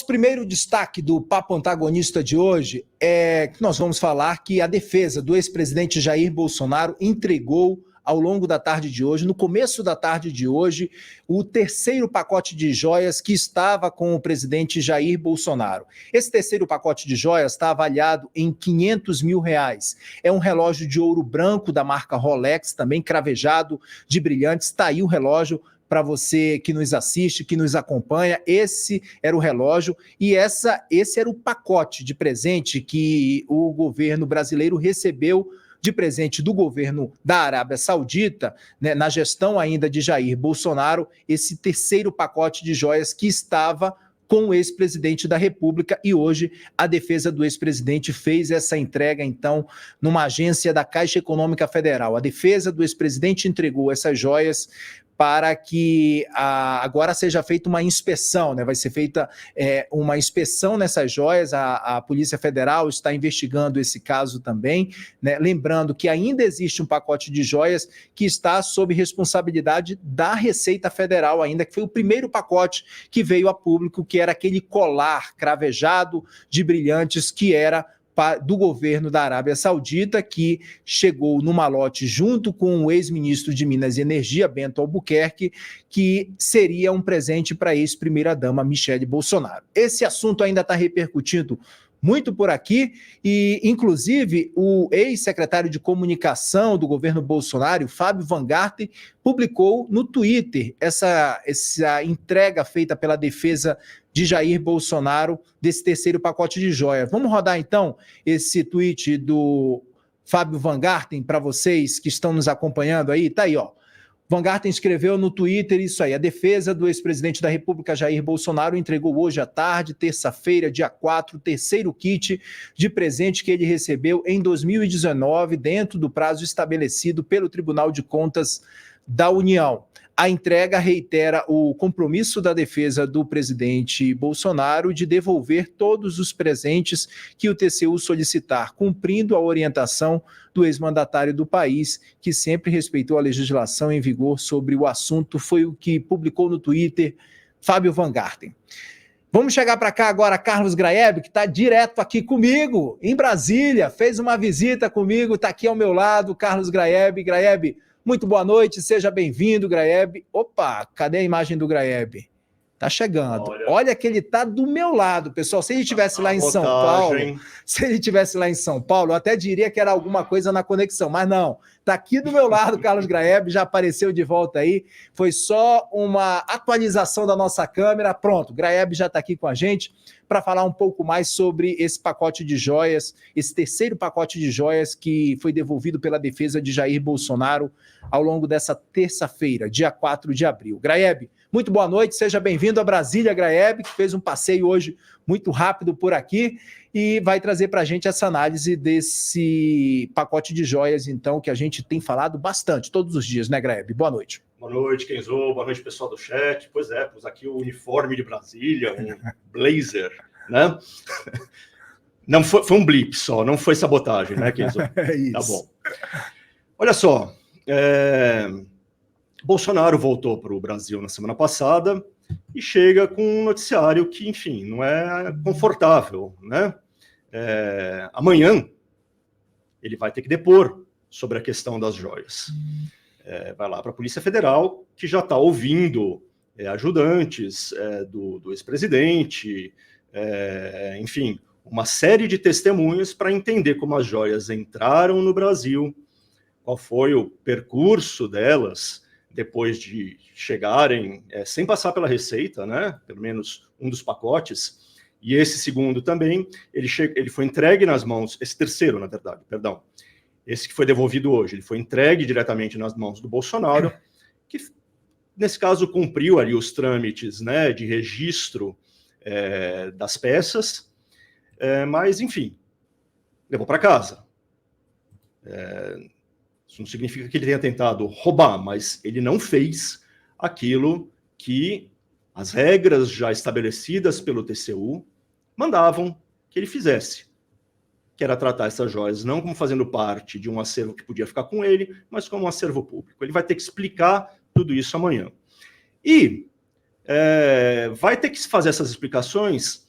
nosso primeiro destaque do Papo Antagonista de hoje é que nós vamos falar que a defesa do ex-presidente Jair Bolsonaro entregou ao longo da tarde de hoje, no começo da tarde de hoje, o terceiro pacote de joias que estava com o presidente Jair Bolsonaro. Esse terceiro pacote de joias está avaliado em R$500 mil. É um relógio de ouro branco da marca Rolex, também cravejado de brilhantes. Está aí o relógio para você que nos assiste, que nos acompanha. Esse era o relógio e esse era o pacote de presente que o governo brasileiro recebeu de presente do governo da Arábia Saudita, né, na gestão ainda de Jair Bolsonaro, esse terceiro pacote de joias que estava com o ex-presidente da República, e hoje a defesa do ex-presidente fez essa entrega, então, numa agência da Caixa Econômica Federal. A defesa do ex-presidente entregou essas joias para que agora seja feita uma inspeção, né? Vai ser feita uma inspeção nessas joias, a Polícia Federal está investigando esse caso também, né? Lembrando que ainda existe um pacote de joias que está sob responsabilidade da Receita Federal ainda, que foi o primeiro pacote que veio a público, que era aquele colar cravejado de brilhantes que era do governo da Arábia Saudita, que chegou no malote junto com o ex-ministro de Minas e Energia, Bento Albuquerque, que seria um presente para a ex-primeira-dama Michele Bolsonaro. Esse assunto ainda está repercutindo muito por aqui e, inclusive, o ex-secretário de comunicação do governo Bolsonaro, Fábio Van Garten, publicou no Twitter essa entrega feita pela defesa de Jair Bolsonaro desse terceiro pacote de joias. Vamos rodar, então, esse tweet do Fábio Van Garten para vocês que estão nos acompanhando aí. Tá aí, ó. Van Garten escreveu no Twitter isso aí: a defesa do ex-presidente da República, Jair Bolsonaro, entregou hoje à tarde, terça-feira, dia 4, o terceiro kit de presente que ele recebeu em 2019, dentro do prazo estabelecido pelo Tribunal de Contas da União. A entrega reitera o compromisso da defesa do presidente Bolsonaro de devolver todos os presentes que o TCU solicitar, cumprindo a orientação do ex-mandatário do país, que sempre respeitou a legislação em vigor sobre o assunto. Foi o que publicou no Twitter Fábio Van Garten. Vamos chegar para cá agora, Carlos Graeb, que está direto aqui comigo, em Brasília, fez uma visita comigo, está aqui ao meu lado, Carlos Graeb. Graeb, muito boa noite, seja bem-vindo, Graeb. Opa, cadê a imagem do Graeb? Tá chegando. Olha que ele tá do meu lado, pessoal. Se ele estivesse lá em São Paulo, eu até diria que era alguma coisa na conexão, mas não. Tá aqui do meu lado, Carlos Graeb, já apareceu de volta aí. Foi só uma atualização da nossa câmera. Pronto, Graeb já tá aqui com a gente para falar um pouco mais sobre esse pacote de joias, esse terceiro pacote de joias que foi devolvido pela defesa de Jair Bolsonaro ao longo dessa terça-feira, dia 4 de abril. Graeb, muito boa noite, seja bem-vindo a Brasília, Graeb, que fez um passeio hoje muito rápido por aqui e vai trazer para a gente essa análise desse pacote de joias, então, que a gente tem falado bastante, todos os dias, né, Graeb? Boa noite. Boa noite, Kenzo. Boa noite, pessoal do chat. Pois é, pus aqui o uniforme de Brasília, um blazer, né? Não foi um blip só, não foi sabotagem, né, Kenzo? É isso. Tá bom. Olha só, Bolsonaro voltou para o Brasil na semana passada e chega com um noticiário que, enfim, não é confortável, né? Amanhã ele vai ter que depor sobre a questão das joias. Vai lá para a Polícia Federal, que já está ouvindo ajudantes do ex-presidente, enfim, uma série de testemunhas para entender como as joias entraram no Brasil, qual foi o percurso delas depois de chegarem sem passar pela Receita, né? Pelo menos um dos pacotes, e esse segundo também, ele foi entregue nas mãos, esse terceiro, na verdade, perdão, esse que foi devolvido hoje, ele foi entregue diretamente nas mãos do Bolsonaro, que, nesse caso, cumpriu ali os trâmites, né, de registro das peças, mas, enfim, levou para casa. Isso não significa que ele tenha tentado roubar, mas ele não fez aquilo que as regras já estabelecidas pelo TCU mandavam que ele fizesse, que era tratar essas joias não como fazendo parte de um acervo que podia ficar com ele, mas como um acervo público. Ele vai ter que explicar tudo isso amanhã. E vai ter que fazer essas explicações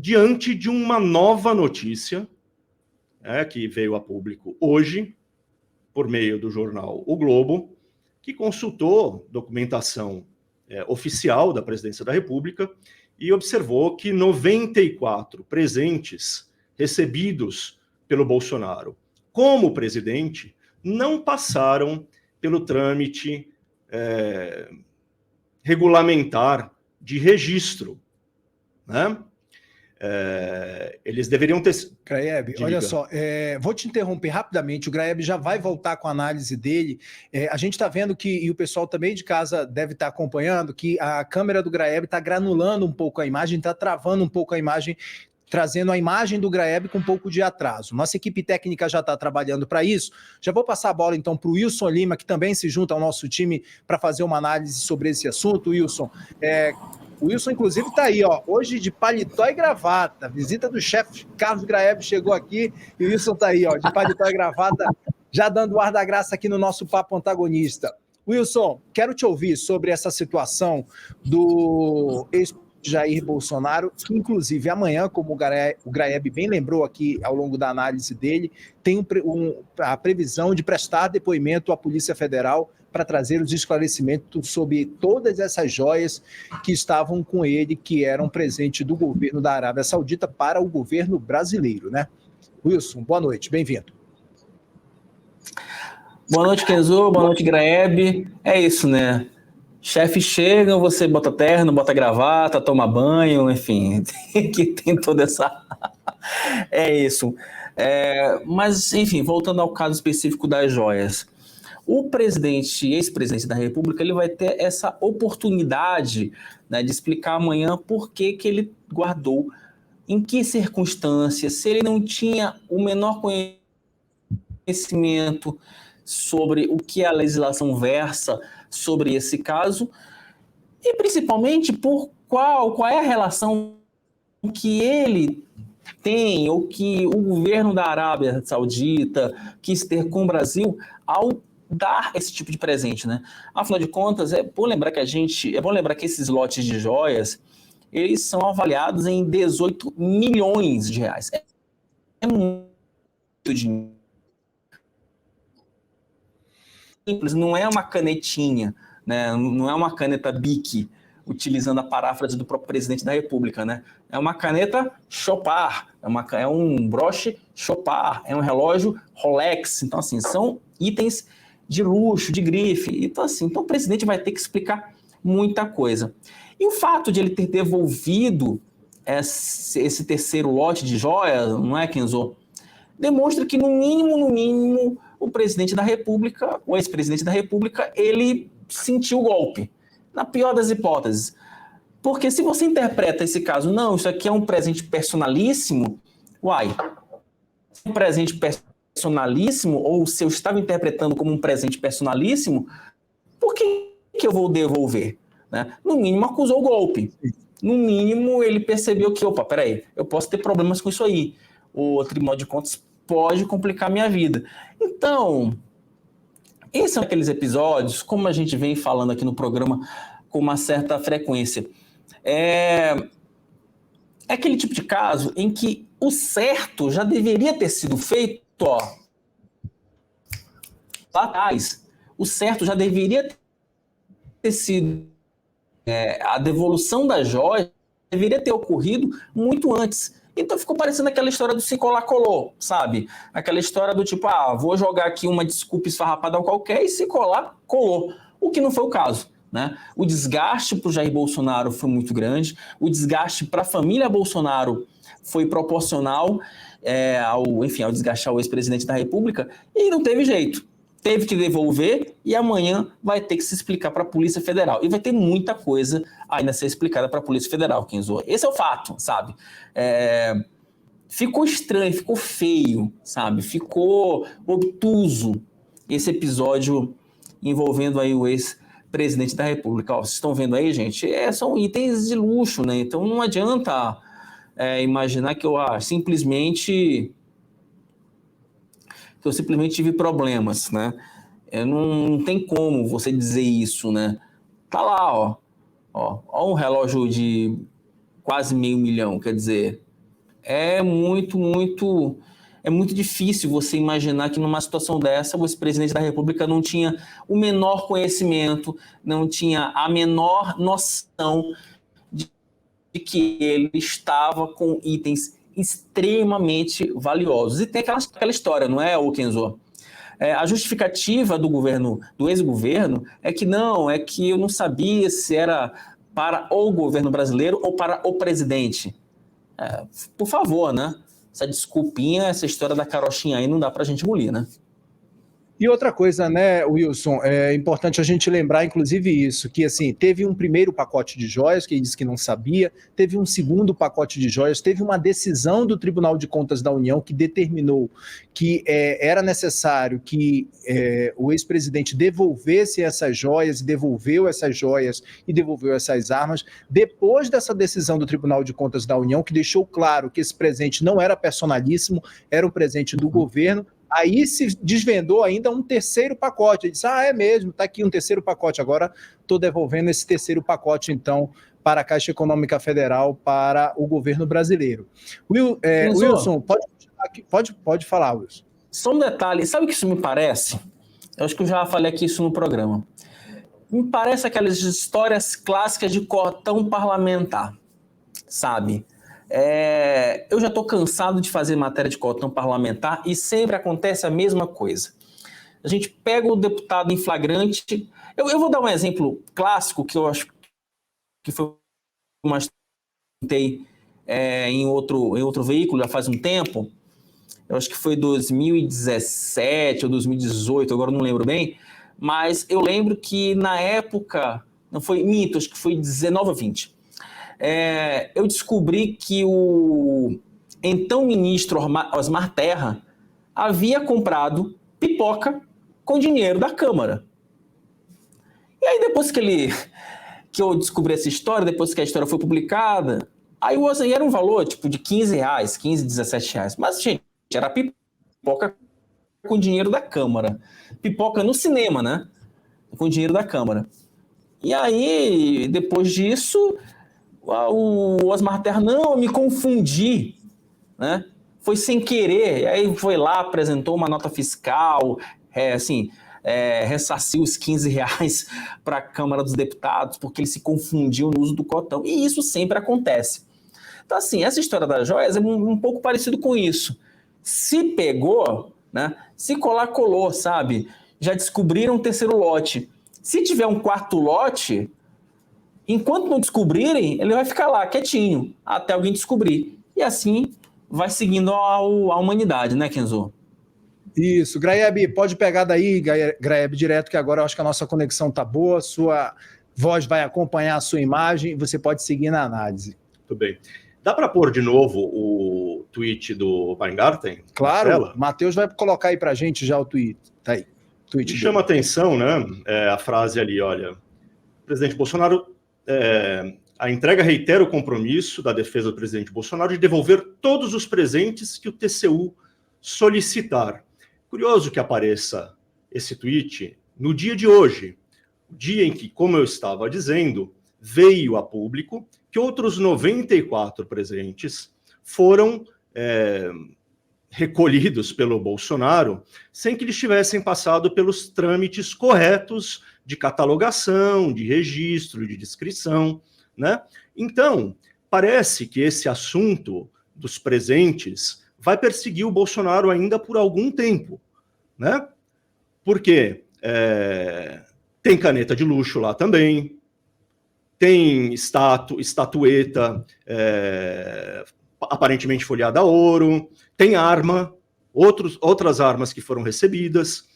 diante de uma nova notícia, que veio a público hoje, por meio do jornal O Globo, que consultou documentação oficial da Presidência da República e observou que 94 presentes recebidos pelo Bolsonaro como presidente não passaram pelo trâmite regulamentar de registro, né? Eles deveriam ter... Graeb, olha só, vou te interromper rapidamente, o Graeb já vai voltar com a análise dele. A gente está vendo que, e o pessoal também de casa deve estar acompanhando, que a câmera do Graeb está granulando um pouco a imagem, está travando um pouco a imagem, trazendo a imagem do Graeb com um pouco de atraso. Nossa equipe técnica já está trabalhando para isso. Já vou passar a bola então para o Wilson Lima, que também se junta ao nosso time para fazer uma análise sobre esse assunto. Wilson, o Wilson, inclusive, está aí, ó, hoje de paletó e gravata. Visita do chefe Carlos Graeb chegou aqui e o Wilson está aí, ó, de paletó e gravata, já dando o ar da graça aqui no nosso Papo Antagonista. Wilson, quero te ouvir sobre essa situação do Jair Bolsonaro, que inclusive amanhã, como o Graeb bem lembrou aqui ao longo da análise dele, tem a previsão de prestar depoimento à Polícia Federal para trazer os esclarecimentos sobre todas essas joias que estavam com ele, que eram presente do governo da Arábia Saudita para o governo brasileiro, né? Wilson, boa noite, bem-vindo. Boa noite, Kenzo, boa noite, Graeb. É isso, né? Chefe chega, você bota terno, bota gravata, toma banho, enfim, que tem toda essa... É isso. Mas, enfim, voltando ao caso específico das joias. O ex-presidente da República, ele vai ter essa oportunidade, né, de explicar amanhã por que ele guardou, em que circunstâncias, se ele não tinha o menor conhecimento sobre o que a legislação versa sobre esse caso, e principalmente qual é a relação que ele tem, ou que o governo da Arábia Saudita quis ter com o Brasil ao dar esse tipo de presente, né? Afinal de contas, é bom lembrar que esses lotes de joias, eles são avaliados em 18 milhões de reais. É muito dinheiro. Simples, não é uma canetinha, né? Não é uma caneta Bic, utilizando a paráfrase do próprio presidente da República, né? É uma caneta Chopard, é um broche Chopard, é um relógio Rolex. Então, assim, são itens de luxo, de grife. Então, assim, o presidente vai ter que explicar muita coisa. E o fato de ele ter devolvido esse terceiro lote de joias, não é, Kenzo? Demonstra que, no mínimo, o presidente da República, o ex-presidente da República, ele sentiu o golpe. Na pior das hipóteses. Porque se você interpreta esse caso, não, isso aqui é um presente personalíssimo, um presente personalíssimo, ou se eu estava interpretando como um presente personalíssimo, por que eu vou devolver? Né? No mínimo, acusou o golpe. No mínimo, ele percebeu que, peraí, eu posso ter problemas com isso aí. O Tribunal de Contas pode complicar a minha vida. Então, esses são aqueles episódios, como a gente vem falando aqui no programa com uma certa frequência. É aquele tipo de caso em que o certo já deveria ter sido feito, lá atrás. O certo já deveria ter sido... a devolução da joia deveria ter ocorrido muito antes. Então ficou parecendo aquela história do se colar, colou, sabe? Aquela história do tipo, vou jogar aqui uma desculpa esfarrapada qualquer e se colar, colou. O que não foi o caso, né? O desgaste para o Jair Bolsonaro foi muito grande, o desgaste para a família Bolsonaro foi proporcional ao desgaste ao ex-presidente da República e não teve jeito. Teve que devolver e amanhã vai ter que se explicar para a Polícia Federal. E vai ter muita coisa ainda a ser explicada para a Polícia Federal, Kenzo. Esse é o fato, sabe? Ficou estranho, ficou feio, sabe? Ficou obtuso esse episódio envolvendo aí o ex-presidente da República. Vocês estão vendo aí, gente? São itens de luxo, né? Então não adianta imaginar que eu simplesmente tive problemas, né? Não tem como você dizer isso, né? Tá lá, ó um relógio de quase 500 mil, quer dizer, É muito difícil você imaginar que numa situação dessa o ex-presidente da República não tinha o menor conhecimento, não tinha a menor noção de que ele estava com itens extremamente valiosos. E tem aquela história, não é, Kenzo? A justificativa do governo, do ex-governo, é que eu não sabia se era para o governo brasileiro ou para o presidente. Por favor, né? Essa desculpinha, essa história da carochinha aí não dá pra gente engolir, né? E outra coisa, né, Wilson, é importante a gente lembrar, inclusive, isso, que assim, teve um primeiro pacote de joias, que ele disse que não sabia, teve um segundo pacote de joias, teve uma decisão do Tribunal de Contas da União que determinou que era necessário que o ex-presidente devolvesse essas joias, e devolveu essas joias e devolveu essas armas, depois dessa decisão do Tribunal de Contas da União, que deixou claro que esse presente não era personalíssimo, era um presente do governo. Aí se desvendou ainda um terceiro pacote. Ele disse, é mesmo, está aqui um terceiro pacote. Agora estou devolvendo esse terceiro pacote, então, para a Caixa Econômica Federal, para o governo brasileiro. Wilson, pode falar, Wilson. Só um detalhe, sabe o que isso me parece? Eu acho que eu já falei aqui isso no programa. Me parece aquelas histórias clássicas de cotão parlamentar, sabe? Eu já estou cansado de fazer matéria de cotão parlamentar e sempre acontece a mesma coisa. A gente pega o deputado em flagrante. Eu vou dar um exemplo clássico que eu acho que foi mais em outro veículo já faz um tempo. Eu acho que foi 2017 ou 2018, agora não lembro bem. Mas eu lembro que na época, não foi mito, acho que foi 19 ou 20. Eu descobri que o então ministro Osmar Terra havia comprado pipoca com dinheiro da Câmara. E aí depois que eu descobri essa história, depois que a história foi publicada, aí era um valor tipo de R$15, 15, R$17. Mas, gente, era pipoca com dinheiro da Câmara. Pipoca no cinema, né? Com dinheiro da Câmara. E aí, depois disso, o Osmar Terra, não, eu me confundi, né? Foi sem querer, aí foi lá, apresentou uma nota fiscal, ressarciu os R$15 para a Câmara dos Deputados, porque ele se confundiu no uso do cotão, e isso sempre acontece. Então, assim, essa história das joias é um pouco parecido com isso. Se pegou, né? Se colar, colou, sabe? Já descobriram o terceiro lote. Se tiver um quarto lote, enquanto não descobrirem, ele vai ficar lá, quietinho, até alguém descobrir. E assim vai seguindo a humanidade, né, Kenzo? Isso. Graeb, pode pegar daí, Graeb, direto, que agora eu acho que a nossa conexão está boa, sua voz vai acompanhar a sua imagem e você pode seguir na análise. Tudo bem. Dá para pôr de novo o tweet do Weingarten? Claro, o Matheus vai colocar aí para a gente já o tweet. Tá aí. Me chama a atenção, né? A frase ali, olha, presidente Bolsonaro, a entrega reitera o compromisso da defesa do presidente Bolsonaro de devolver todos os presentes que o TCU solicitar. Curioso que apareça esse tweet no dia de hoje, dia em que, como eu estava dizendo, veio a público que outros 94 presentes foram recolhidos pelo Bolsonaro sem que eles tivessem passado pelos trâmites corretos de catalogação, de registro, de descrição, né? Então, parece que esse assunto dos presentes vai perseguir o Bolsonaro ainda por algum tempo, né? Porque tem caneta de luxo lá também, tem estatueta aparentemente folheada a ouro, tem arma, outras armas que foram recebidas.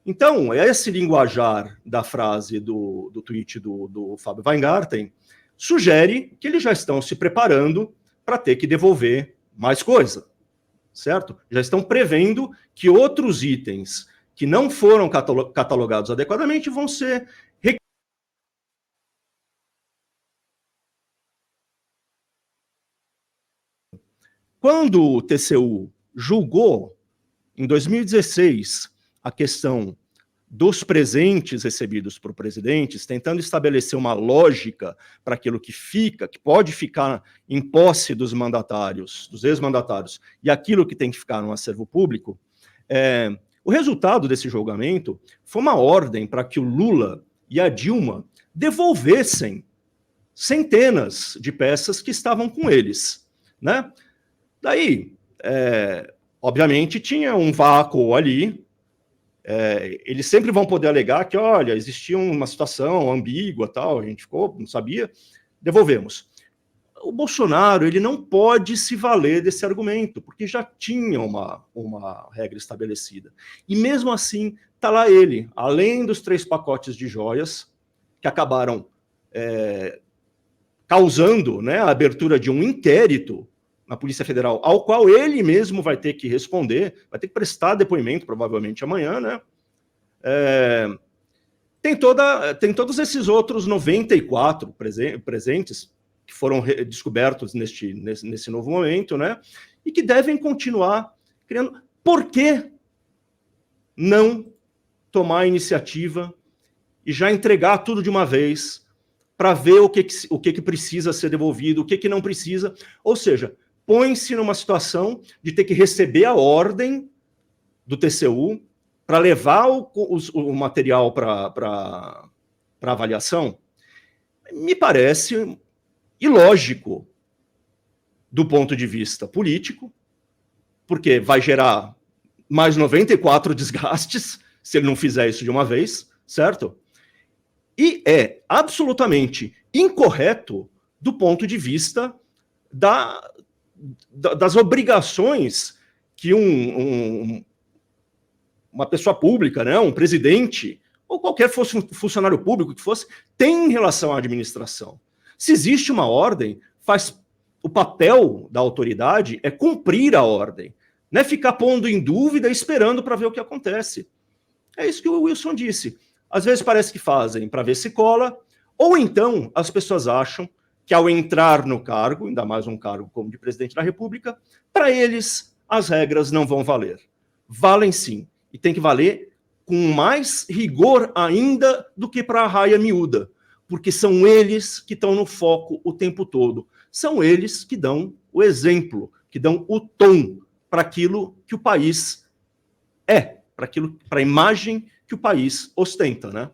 Então, esse linguajar da frase do tweet do Fábio Weingarten sugere que eles já estão se preparando para ter que devolver mais coisa, certo? Já estão prevendo que outros itens que não foram catalogados adequadamente vão ser Quando o TCU julgou, em 2016, a questão dos presentes recebidos por presidentes, tentando estabelecer uma lógica para aquilo que fica, que pode ficar em posse dos mandatários, dos ex-mandatários, e aquilo que tem que ficar no acervo público, o resultado desse julgamento foi uma ordem para que o Lula e a Dilma devolvessem centenas de peças que estavam com eles, né? Daí, obviamente, tinha um vácuo ali. Eles sempre vão poder alegar que, olha, existia uma situação ambígua, tal, a gente ficou, não sabia, devolvemos. O Bolsonaro, ele não pode se valer desse argumento, porque já tinha uma regra estabelecida. E mesmo assim, está lá ele, além dos 3 pacotes de joias, que acabaram causando, né, a abertura de um inquérito na Polícia Federal, ao qual ele mesmo vai ter que responder, vai ter que prestar depoimento, provavelmente amanhã, né? Tem todos esses outros 94 presentes que foram descobertos nesse novo momento, né? E que devem continuar criando. Por que não tomar a iniciativa e já entregar tudo de uma vez para ver o que precisa ser devolvido, o que não precisa? Ou seja, põe-se numa situação de ter que receber a ordem do TCU para levar o material para avaliação. Me parece ilógico do ponto de vista político, porque vai gerar mais 94 desgastes se ele não fizer isso de uma vez, certo? E é absolutamente incorreto do ponto de vista das obrigações que uma pessoa pública, né, um presidente, ou qualquer funcionário público que fosse, tem em relação à administração. Se existe uma ordem, o papel da autoridade é cumprir a ordem, não é ficar pondo em dúvida, esperando para ver o que acontece. É isso que o Wilson disse. Às vezes parece que fazem para ver se cola, ou então as pessoas acham que ao entrar no cargo, ainda mais um cargo como de presidente da República, para eles as regras não vão valer. Valem sim, e tem que valer com mais rigor ainda do que para a raia miúda, porque são eles que estão no foco o tempo todo. São eles que dão o exemplo, que dão o tom para aquilo que o país para a imagem que o país ostenta, né?